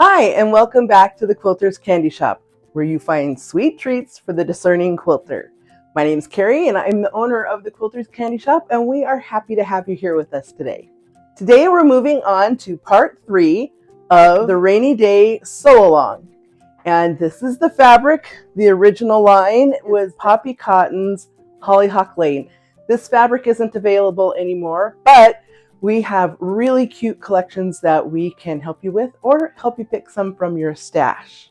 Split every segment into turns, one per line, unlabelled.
Hi, and welcome back to the Quilter's Candy Shop, where you find sweet treats for the discerning quilter. My name is Carrie, and I'm the owner of the Quilter's Candy Shop, and we are happy to have you here with us today. Today, we're moving on to part 3 of the Rainy Day Sew-Along. And this is the fabric. The original line was Poppie Cotton's Hollyhock Lane. This fabric isn't available anymore, but we have really cute collections that we can help you with or help you pick some from your stash.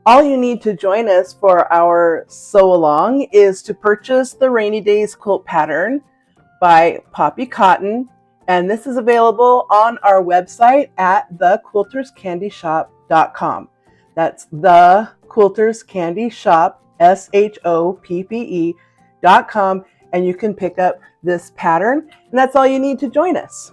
All you need to join us for our sew-along is to purchase the Rainy Days quilt pattern by Poppie Cotton, and this is available on our website at thequilterscandyshop.com. That's the Quilters Candy Shop, SHOPPE.com, and you can pick up this pattern, and that's all you need to join us.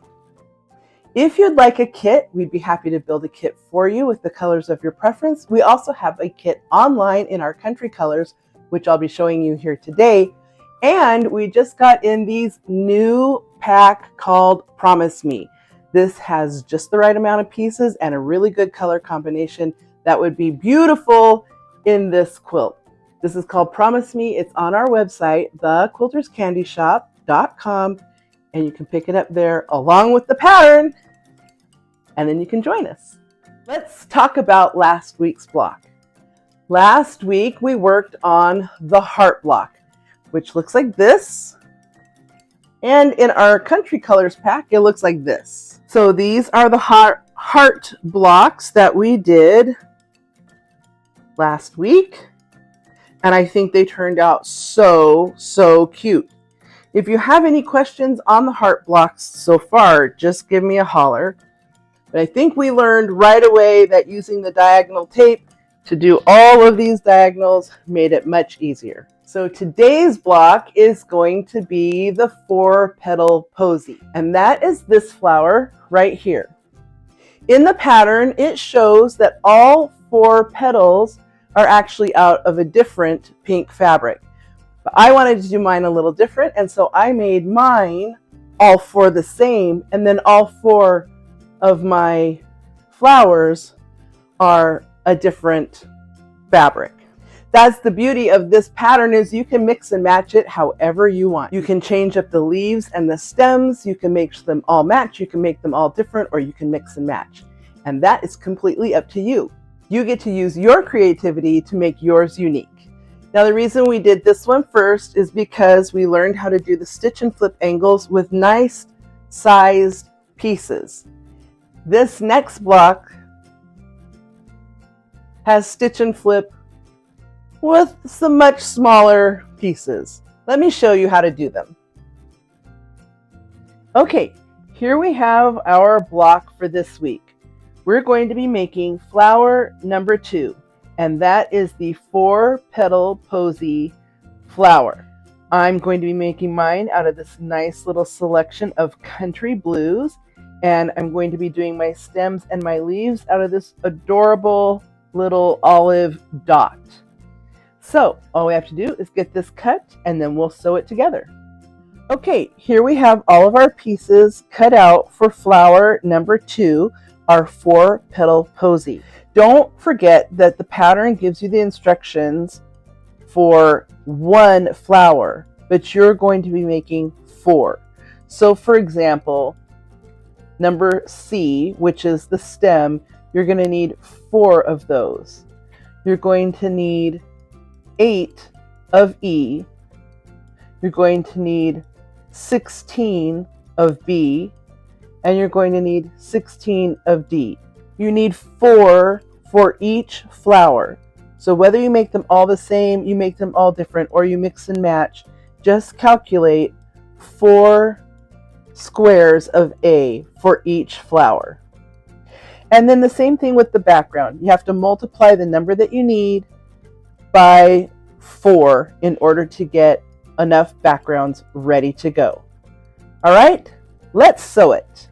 If you'd like a kit, we'd be happy to build a kit for you with the colors of your preference. We also have a kit online in our country colors, which I'll be showing you here today. And we just got in these new pack called Promise Me. This has just the right amount of pieces and a really good color combination that would be beautiful in this quilt. This is called Promise Me. It's on our website, thequilterscandyshop.com, and you can pick it up there along with the pattern, and then you can join us. Let's talk about last week's block. Last week we worked on the heart block, which looks like this. And in our country colors pack, it looks like this. So these are the heart blocks that we did last week. And I think they turned out so cute. If you have any questions on the heart blocks so far, just give me a holler. But I think we learned right away that using the diagonal tape to do all of these diagonals made it much easier. So today's block is going to be the Four Petal Posy, and that is this flower right here. In the pattern, it shows that all 4 petals are actually out of a different pink fabric. But I wanted to do mine a little different, and so I made mine all 4 the same, and then all 4 of my flowers are a different fabric. That's the beauty of this pattern, is you can mix and match it however you want. You can change up the leaves and the stems, you can make them all match, you can make them all different, or you can mix and match. And that is completely up to you. You get to use your creativity to make yours unique. Now, the reason we did this one first is because we learned how to do the stitch and flip angles with nice sized pieces. This next block has stitch and flip with some much smaller pieces. Let me show you how to do them. Okay, here we have our block for this week. We're going to be making flower number 2. And that is the Four Petal Posy flower. I'm going to be making mine out of this nice little selection of country blues, and I'm going to be doing my stems and my leaves out of this adorable little olive dot. So all we have to do is get this cut, and then we'll sew it together. Okay, here we have all of our pieces cut out for flower number 2, our Four Petal Posy. Don't forget that the pattern gives you the instructions for 1 flower, but you're going to be making 4. So for example, number C, which is the stem, you're going to need 4 of those. You're going to need 8 of E. You're going to need 16 of B, and you're going to need 16 of D. You need 4 for each flower. So whether you make them all the same, you make them all different, or you mix and match, just calculate 4 squares of A for each flower. And then the same thing with the background. You have to multiply the number that you need by 4 in order to get enough backgrounds ready to go. All right, let's sew it.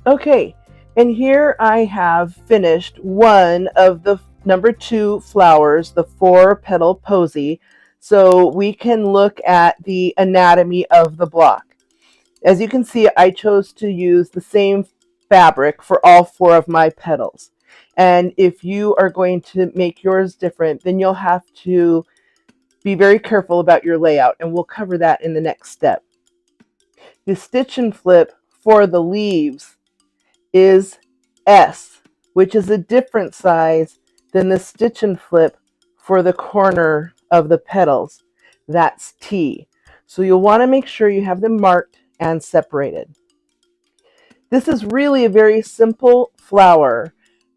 Okay. And here I have finished one of the number 2 flowers, the Four Petal Posy, so we can look at the anatomy of the block. As you can see, I chose to use the same fabric for all 4 of my petals. And if you are going to make yours different, then you'll have to be very careful about your layout, and we'll cover that in the next step. The stitch and flip for the leaves is S, which is a different size than the stitch and flip for the corner of the petals. That's T. So you'll want to make sure you have them marked and separated. This is really a very simple flower,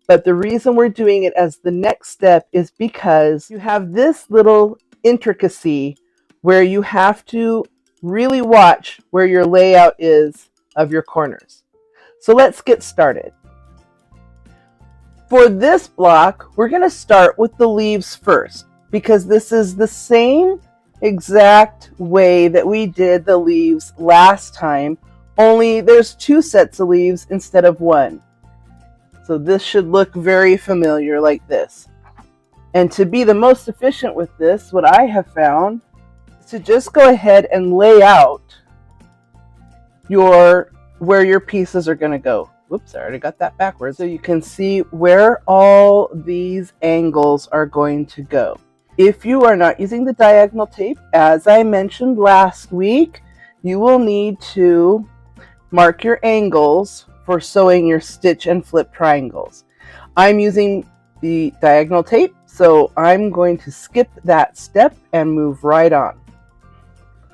but the reason we're doing it as the next step is because you have this little intricacy where you have to really watch where your layout is of your corners. So let's get started. For this block, we're going to start with the leaves first, because this is the same exact way that we did the leaves last time, only there's 2 sets of leaves instead of 1. So this should look very familiar like this. And to be the most efficient with this, what I have found is to just go ahead and lay out where your pieces are going to go. Whoops, I already got that backwards. So you can see where all these angles are going to go. If you are not using the diagonal tape, as I mentioned last week, you will need to mark your angles for sewing your stitch and flip triangles. I'm using the diagonal tape, so I'm going to skip that step and move right on.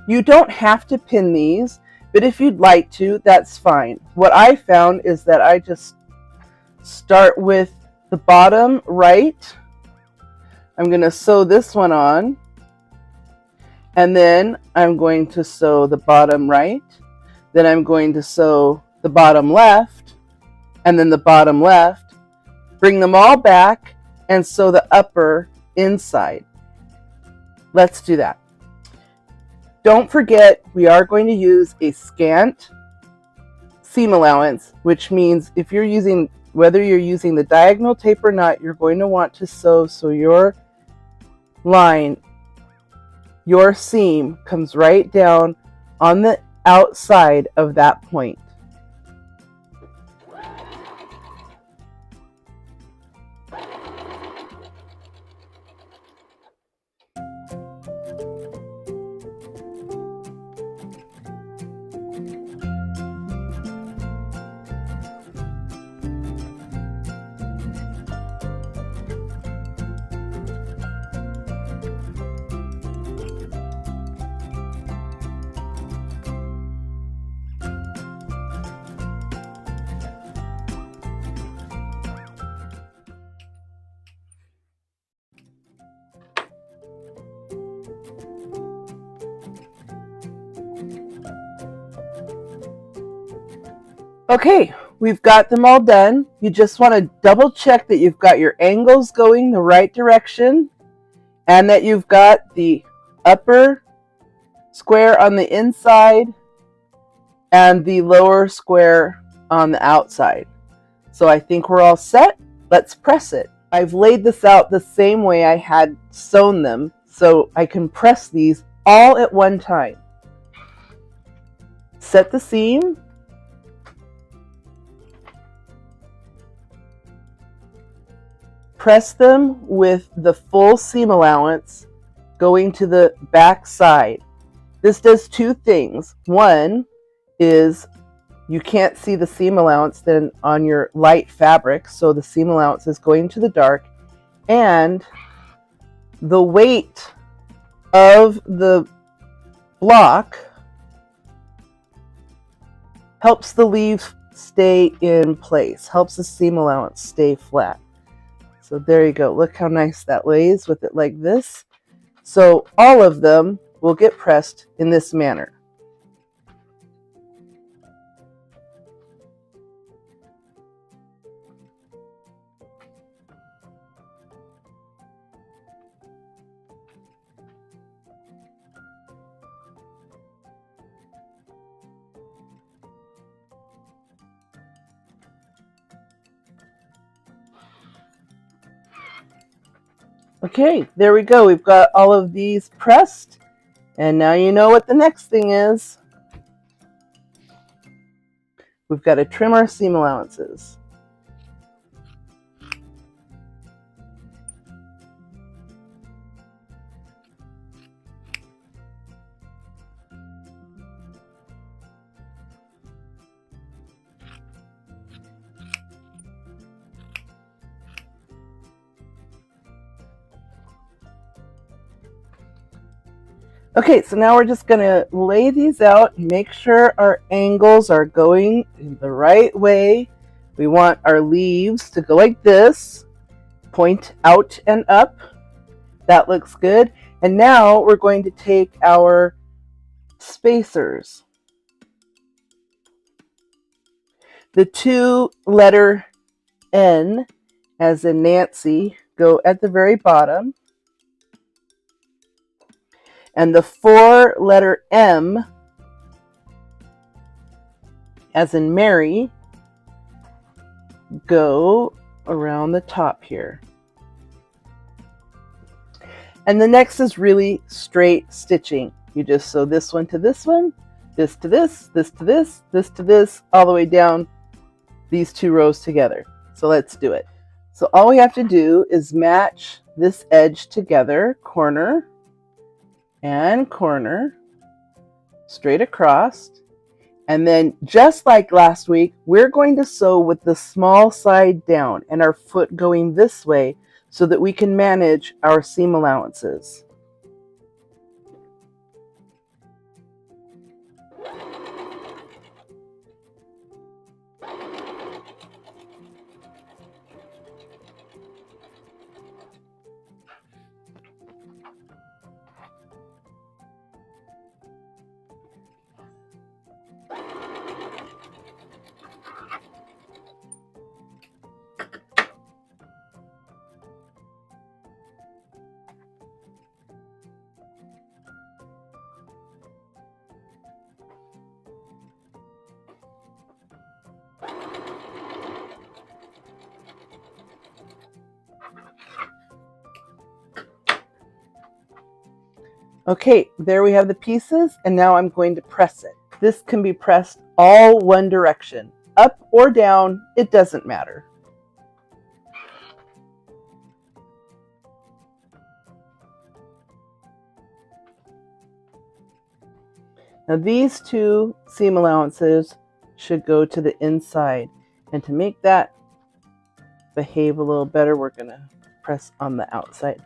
You don't have to pin these, but if you'd like to, that's fine. What I found is that I just start with the bottom right. I'm going to sew this one on, and then I'm going to sew the bottom right, then I'm going to sew the bottom left, and then the bottom left, bring them all back, and sew the upper inside. Let's do that. Don't forget, we are going to use a scant seam allowance, which means if you're using, whether you're using the diagonal tape or not, you're going to want to sew so your line, your seam comes right down on the outside of that point. Okay, we've got them all done. You just want to double check that you've got your angles going the right direction and that you've got the upper square on the inside and the lower square on the outside. So I think we're all set. Let's press it. I've laid this out the same way I had sewn them, so I can press these all at one time. Set the seam. Press them with the full seam allowance going to the back side. This does 2 things. One is you can't see the seam allowance then on your light fabric, so the seam allowance is going to the dark, and the weight of the block helps the leaf stay in place, helps the seam allowance stay flat. So there you go. Look how nice that lays with it like this. So all of them will get pressed in this manner. Okay, there we go. We've got all of these pressed, and now you know what the next thing is. We've got to trim our seam allowances. Okay, so now we're just going to lay these out and make sure our angles are going in the right way. We want our leaves to go like this, point out and up. That looks good. And now we're going to take our spacers. The 2-letter N, as in Nancy, go at the very bottom. And the 4-letter M, as in Mary, go around the top here. And the next is really straight stitching. You just sew this one to this one, this to this, this to this, this to this, all the way down these 2 rows together. So let's do it. So all we have to do is match this edge together, corner and corner, straight across. And then just like last week, we're going to sew with the small side down and our foot going this way so that we can manage our seam allowances. Okay, there we have the pieces, and now I'm going to press it. This can be pressed all one direction, up or down, it doesn't matter. Now these 2 seam allowances should go to the inside, and to make that behave a little better, we're going to press on the outside.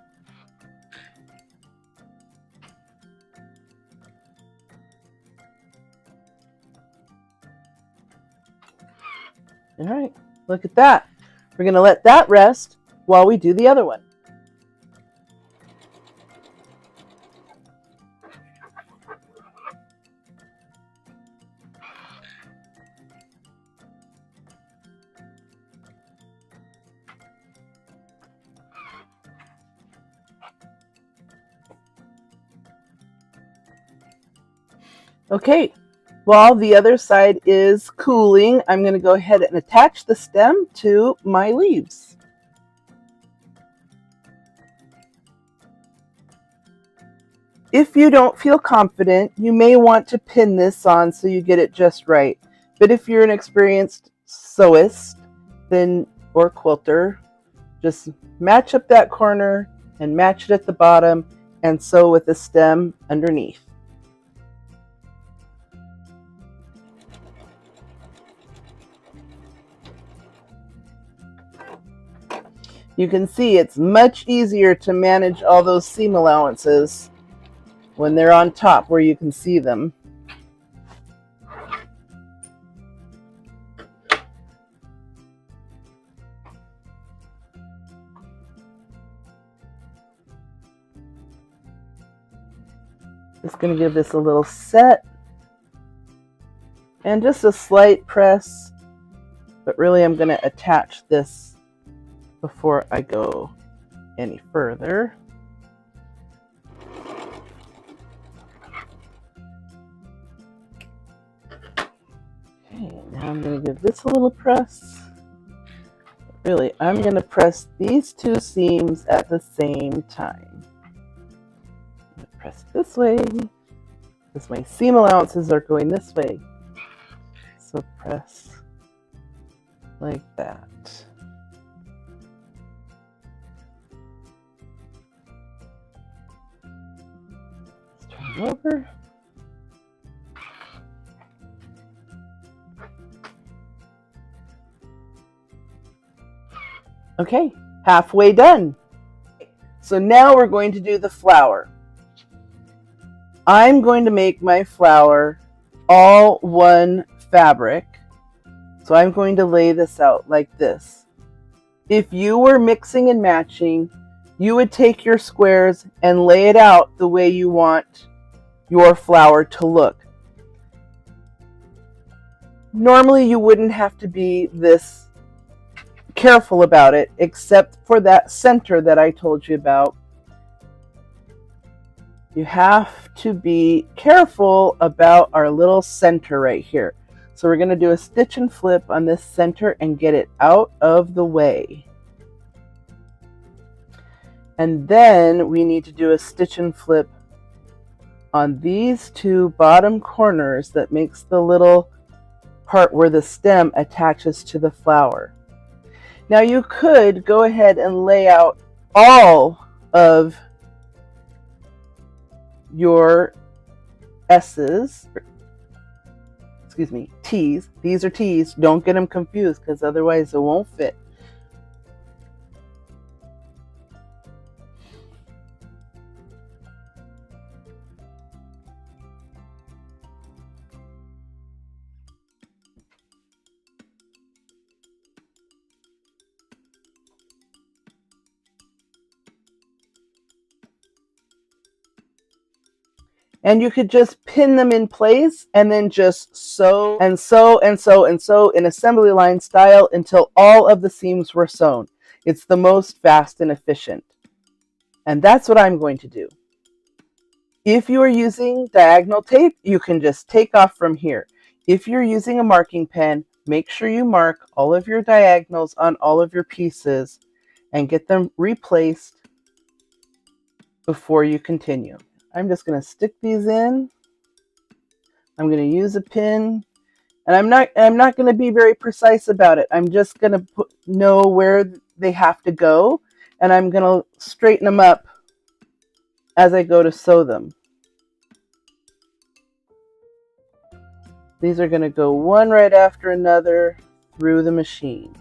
All right, look at that. We're going to let that rest while we do the other one. Okay, while the other side is cooling, I'm going to go ahead and attach the stem to my leaves. If you don't feel confident, you may want to pin this on so you get it just right. But if you're an experienced sewist or quilter, just match up that corner and match it at the bottom and sew with the stem underneath. You can see it's much easier to manage all those seam allowances when they're on top where you can see them. Just going to give this a little set and just a slight press, but really I'm going to attach this before I go any further. Okay, now I'm going to give this a little press. Really, I'm going to press these 2 seams at the same time. I'm going to press this way, because my seam allowances are going this way. So press like that. Over. Okay, halfway done. So now we're going to do the flower. I'm going to make my flower all one fabric. So I'm going to lay this out like this. If you were mixing and matching, you would take your squares and lay it out the way you want your flower to look. Normally you wouldn't have to be this careful about it, except for that center that I told you about. You have to be careful about our little center right here. So we're going to do a stitch and flip on this center and get it out of the way. And then we need to do a stitch and flip on these two bottom corners that makes the little part where the stem attaches to the flower. Now you could go ahead and lay out all of your S's, excuse me, T's. These are T's. Don't get them confused because otherwise it won't fit. And you could just pin them in place and then just sew and sew and sew and sew in assembly line style until all of the seams were sewn. It's the most fast and efficient. And that's what I'm going to do. If you are using diagonal tape, you can just take off from here. If you're using a marking pen, make sure you mark all of your diagonals on all of your pieces and get them replaced before you continue. I'm just going to stick these in. I'm going to use a pin, and I'm not going to be very precise about it. I'm just going to know where they have to go, and I'm going to straighten them up as I go to sew them. These are going to go one right after another through the machine.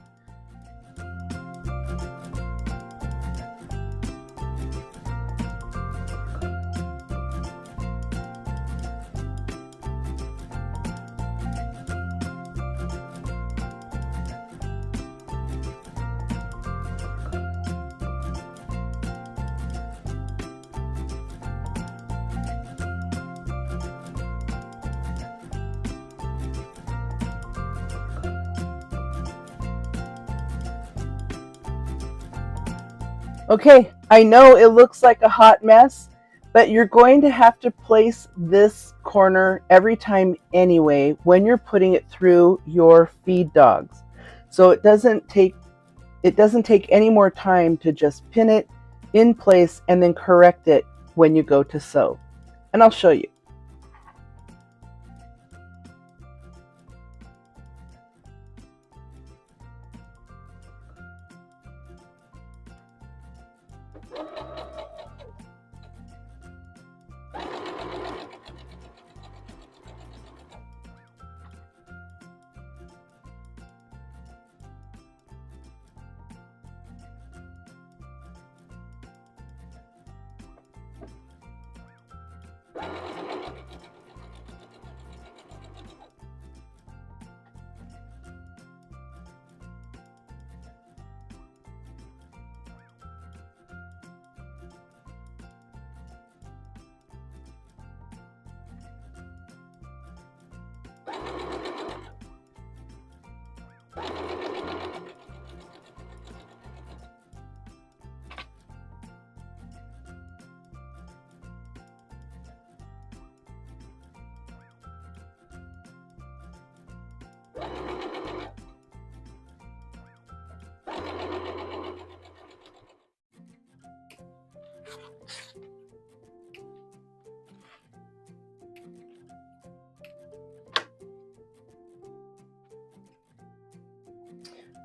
Okay, I know it looks like a hot mess, but you're going to have to place this corner every time anyway when you're putting it through your feed dogs. So it doesn't take any more time to just pin it in place and then correct it when you go to sew. And I'll show you.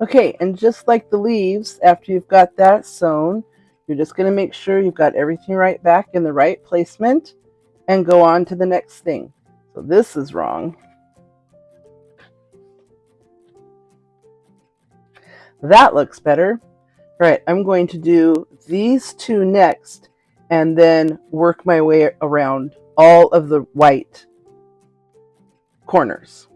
Okay, and just like the leaves, after you've got that sewn, you're just going to make sure you've got everything right back in the right placement and go on to the next thing. So this is wrong. That looks better. All right, I'm going to do these two next and then work my way around all of the white corners.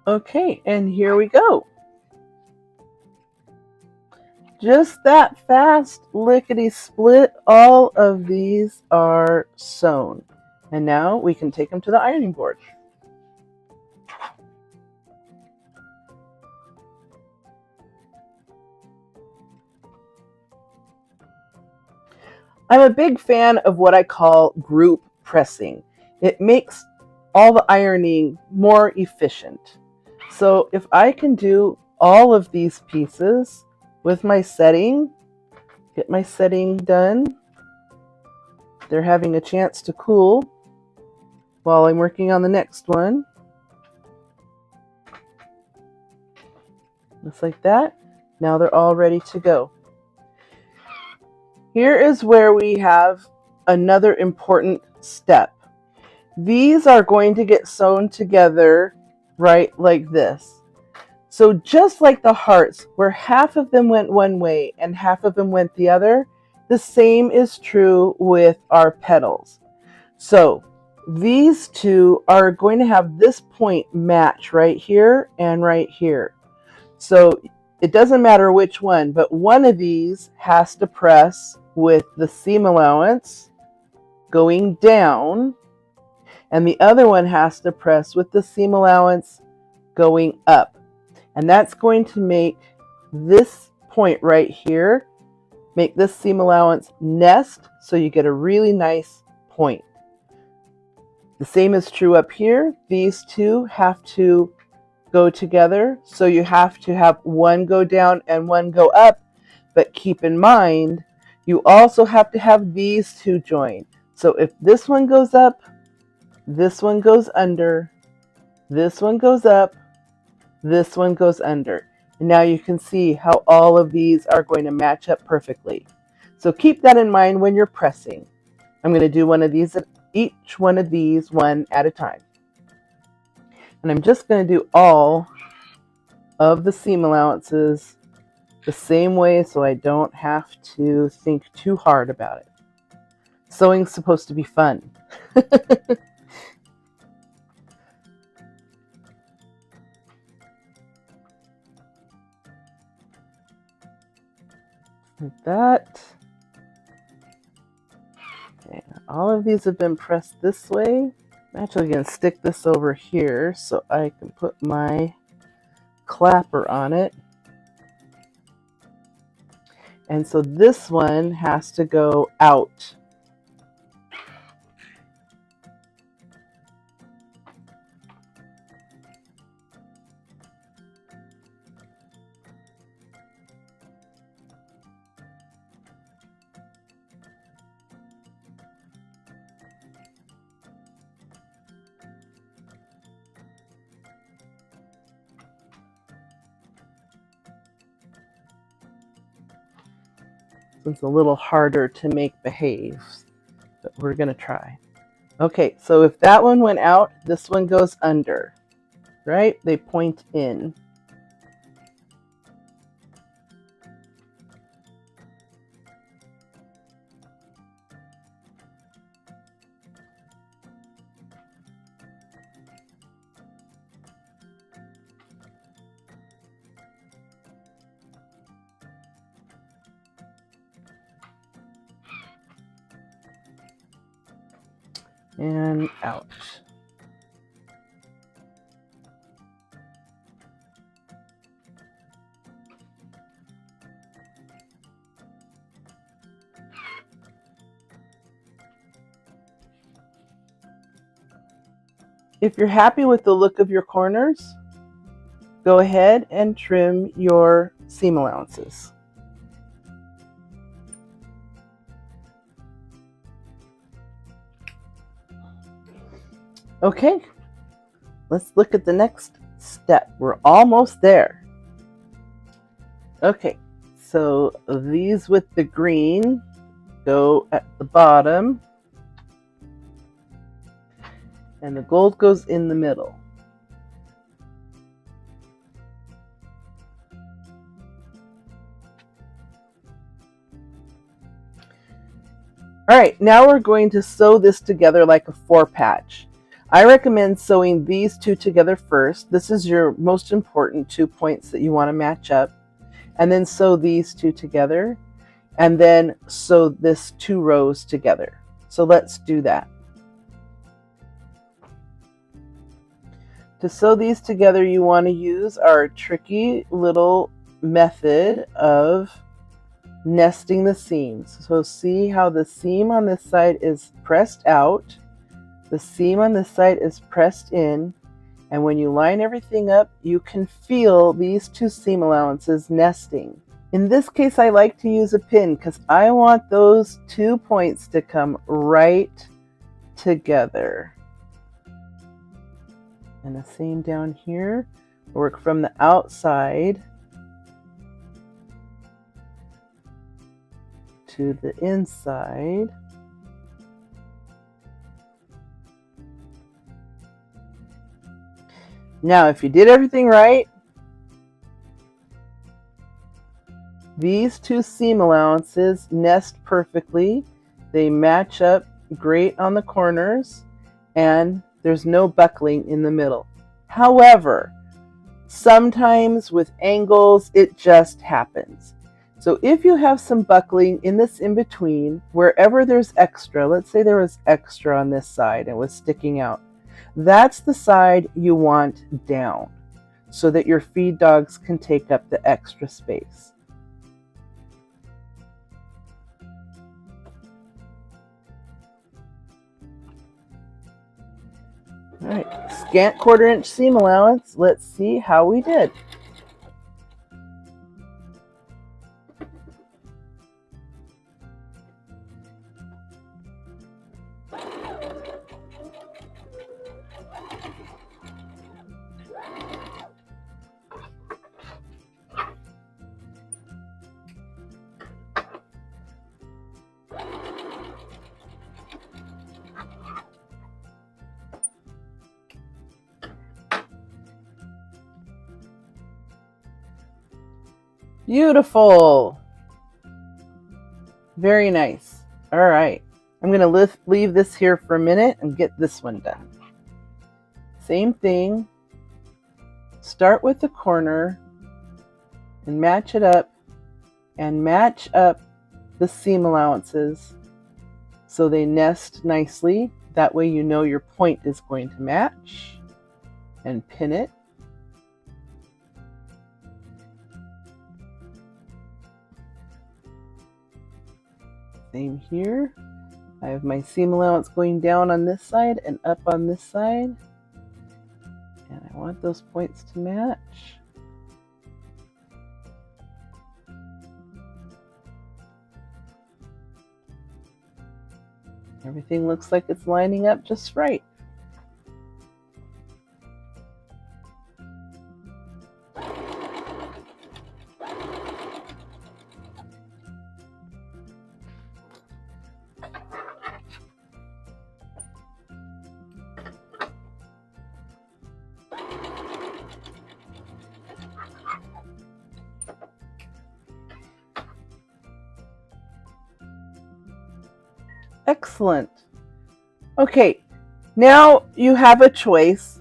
Okay, and here we go. Just that fast, lickety split, all of these are sewn. And now we can take them to the ironing board. I'm a big fan of what I call group pressing. It makes all the ironing more efficient. So if I can do all of these pieces with my setting, get my setting done, they're having a chance to cool while I'm working on the next one. Just like that. Now they're all ready to go. Here is where we have another important step. These are going to get sewn together right like this. So just like the hearts, where half of them went one way and half of them went the other, the same is true with our petals. So these two are going to have this point match right here and right here. So it doesn't matter which one, but one of these has to press with the seam allowance going down, and the other one has to press with the seam allowance going up. And that's going to make this point right here, make this seam allowance nest, so you get a really nice point. The same is true up here. These two have to go together, so you have to have one go down and one go up, but keep in mind you also have to have these two join. So if this one goes up, this one goes under, this one goes up, this one goes under. And now you can see how all of these are going to match up perfectly. So keep that in mind when you're pressing. I'm going to do one of these, each one of these one at a time. And I'm just going to do all of the seam allowances the same way so I don't have to think too hard about it. Sewing's supposed to be fun. Like that. Okay, all of these have been pressed this way. I'm actually going to stick this over here so I can put my clapper on it. And so this one has to go out. It's a little harder to make behave, but we're going to try. Okay, so if that one went out, this one goes under, right? They point in. and out. If you're happy with the look of your corners, go ahead and trim your seam allowances. Okay, let's look at the next step. We're almost there. Okay, so these with the green go at the bottom, and the gold goes in the middle. All right, now we're going to sew this together like a 4-patch. I recommend sewing these two together first. This is your most important 2 points that you want to match up. And then sew these two together. And then sew this 2 rows together. So let's do that. To sew these together, you want to use our tricky little method of nesting the seams. So see how the seam on this side is pressed out. The seam on this side is pressed in, and when you line everything up, you can feel these 2 seam allowances nesting. In this case, I like to use a pin because I want those 2 points to come right together. And the same down here. Work from the outside to the inside. Now, if you did everything right, these 2 seam allowances nest perfectly. They match up great on the corners, and there's no buckling in the middle. However, sometimes with angles, it just happens. So if you have some buckling in this in-between, wherever there's extra, let's say there was extra on this side and was sticking out, that's the side you want down so that your feed dogs can take up the extra space. All right, scant 1/4 inch seam allowance. Let's see how we did. Beautiful. Very nice. All right. I'm going to leave this here for a minute and get this one done. Same thing. Start with the corner and match it up and match up the seam allowances so they nest nicely. That way you know your point is going to match, and pin it. Same here. I have my seam allowance going down on this side and up on this side. And I want those points to match. Everything looks like it's lining up just right. Excellent. Okay, now you have a choice.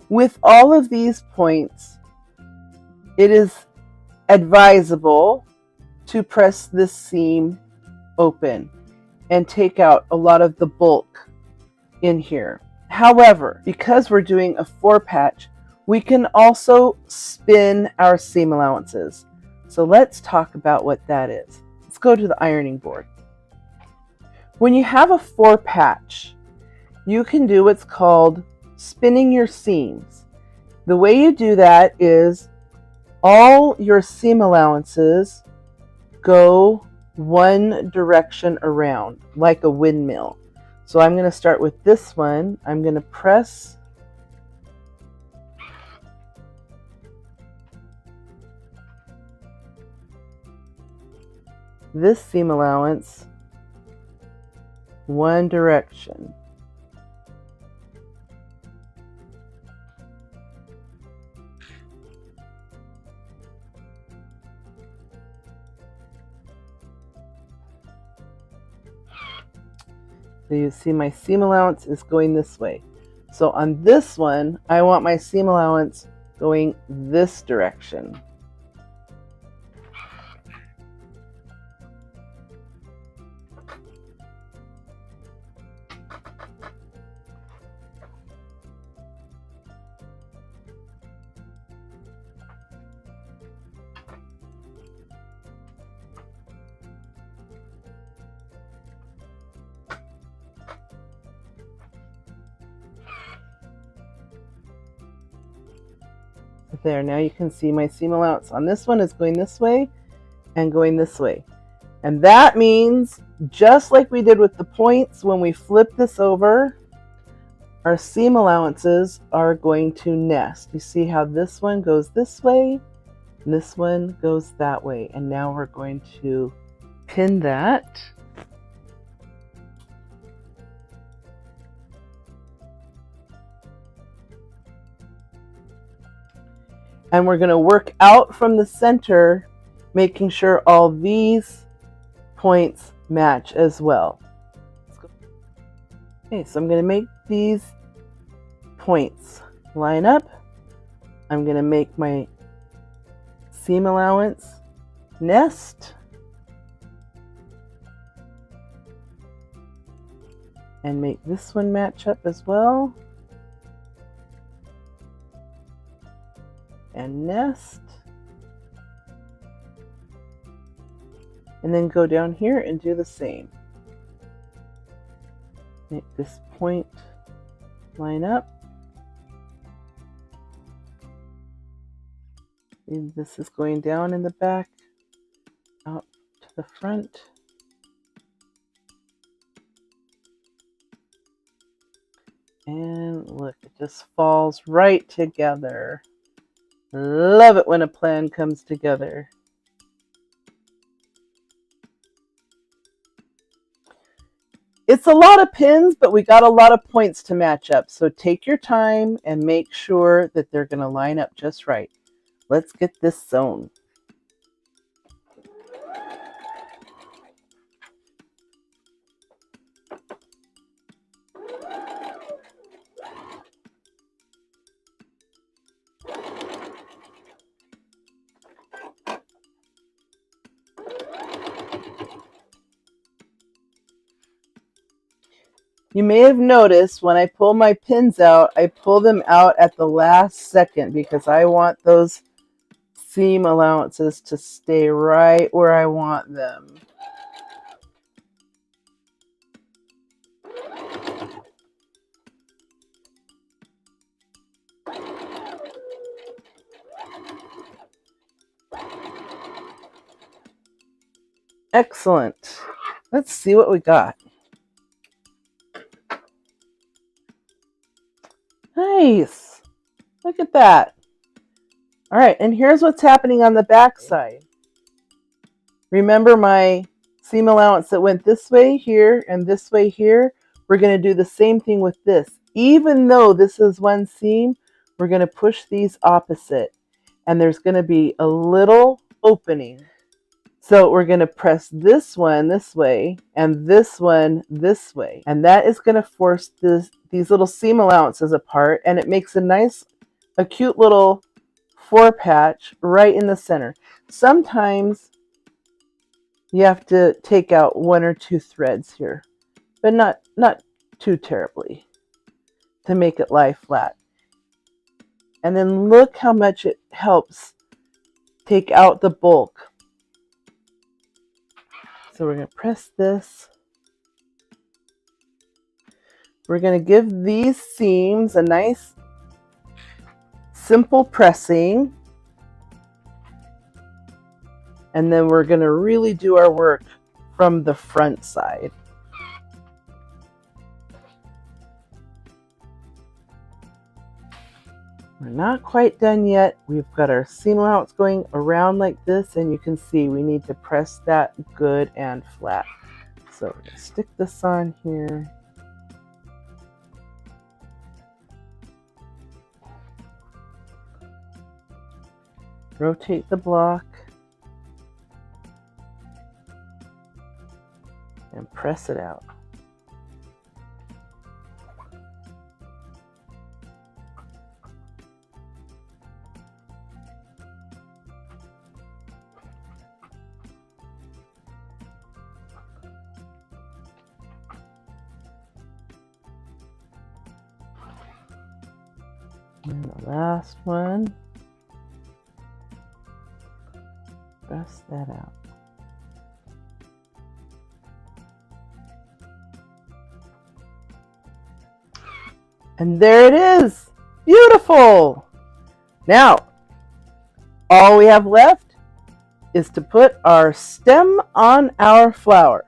With all of these points, it is advisable to press this seam open. and take out a lot of the bulk in here. However, because we're doing a 4-patch, we can also spin our seam allowances. So let's talk about what that is. Let's go to the ironing board. When you have a 4-patch, you can do what's called spinning your seams. The way you do that is all your seam allowances go one direction around, like a windmill. So I'm going to start with this one. I'm going to press this seam allowance one direction. So you see my seam allowance is going this way. So on this one, I want my seam allowance going this direction. There, now you can see my seam allowance on this one is going this way and going this way. And that means, just like we did with the points, when we flip this over, our seam allowances are going to nest. You see how this one goes this way, and this one goes that way. And now we're going to pin that. And we're going to work out from the center, making sure all these points match as well. Okay, so I'm going to make these points line up. I'm going to make my seam allowance nest. And make this one match up as well. And nest. And then go down here and do the same. Make this point line up. And this is going down in the back, out to the front. And look, it just falls right together. Love it when a plan comes together. It's a lot of pins, but we got a lot of points to match up. So take your time and make sure that they're going to line up just right. Let's get this sewn. You may have noticed when I pull my pins out, I pull them out at the last second because I want those seam allowances to stay right where I want them. Excellent. Let's see what we got. Nice. Look at that. All right, and here's what's happening on the back side. Remember my seam allowance that went this way here and this way here? We're going to do the same thing with this. Even though this is one seam, we're going to push these opposite. And there's going to be a little opening. So we're going to press this one this way and this one this way. And that is going to force these little seam allowances apart. And it makes a cute little 4-patch right in the center. Sometimes You have to take out 1 or 2 threads here, but not too terribly, to make it lie flat. And then look how much it helps take out the bulk. So we're going to press this. We're going to give these seams a nice simple pressing. And then we're going to really do our work from the front side. We're not quite done yet. We've got our seam allowance going around like this, and you can see we need to press that good and flat. So we're going to stick this on here. Rotate the block and press it out. And the last one, press that out. And there it is! Beautiful! Now, all we have left is to put our stem on our flower.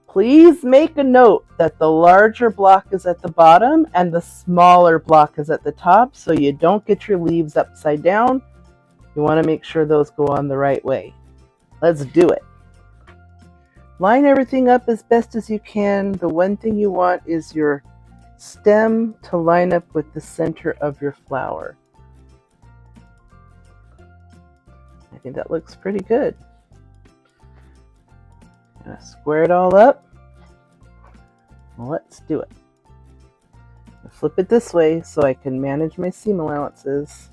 Please make a note that the larger block is at the bottom and the smaller block is at the top, so you don't get your leaves upside down. You want to make sure those go on the right way. Let's do it. Line everything up as best as you can. The one thing you want is your stem to line up with the center of your flower. I think that looks pretty good. Gonna square it all up. Well, let's do it. I'll flip it this way so I can manage my seam allowances.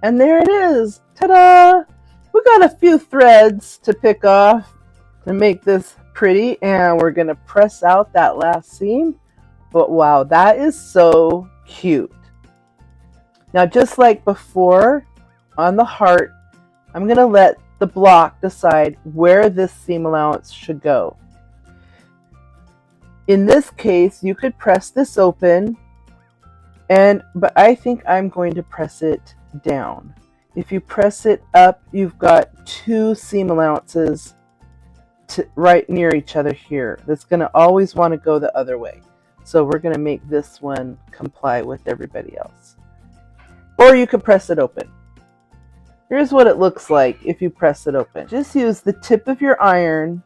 And there it is! Ta-da! We got a few threads to pick off to make this pretty, and we're going to press out that last seam. But wow, that is so cute. Now, just like before on the heart, I'm going to let the block decide where this seam allowance should go. In this case, you could press this open, but I think I'm going to press it down. If you press it up, you've got 2 seam allowances right near each other here. That's going to always want to go the other way. So we're going to make this one comply with everybody else. Or you could press it open. Here's what it looks like if you press it open. Just use the tip of your iron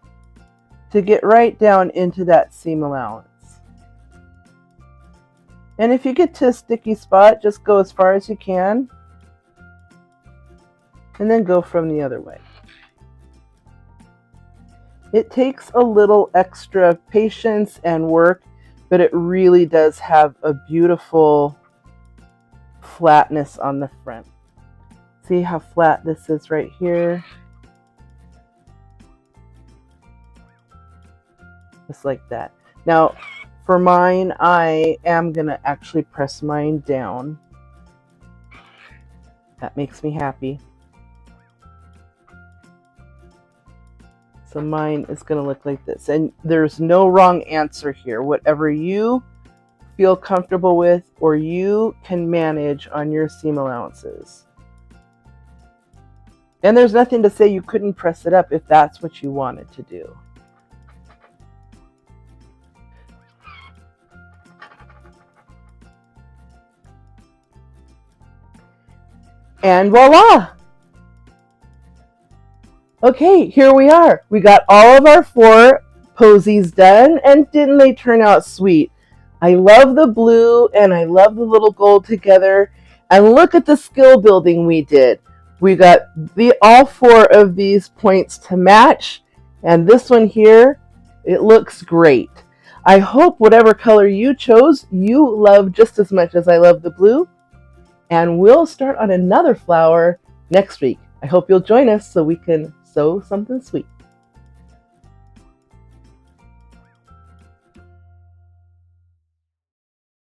to get right down into that seam allowance. And if you get to a sticky spot, just go as far as you can. And then go from the other way. It takes a little extra patience and work, but it really does have a beautiful flatness on the front. See how flat this is right here? Just like that. Now, for mine, I am going to actually press mine down. That makes me happy. So mine is going to look like this. And there's no wrong answer here. Whatever you feel comfortable with or you can manage on your seam allowances. And there's nothing to say you couldn't press it up if that's what you wanted to do. And voila! Okay, here we are. We got all of our 4 posies done, and didn't they turn out sweet? I love the blue and I love the little gold together. And look at the skill building we did. We got all 4 of these points to match. And this one here, it looks great. I hope whatever color you chose, you love just as much as I love the blue. And we'll start on another flower next week. I hope you'll join us so we can sew something sweet.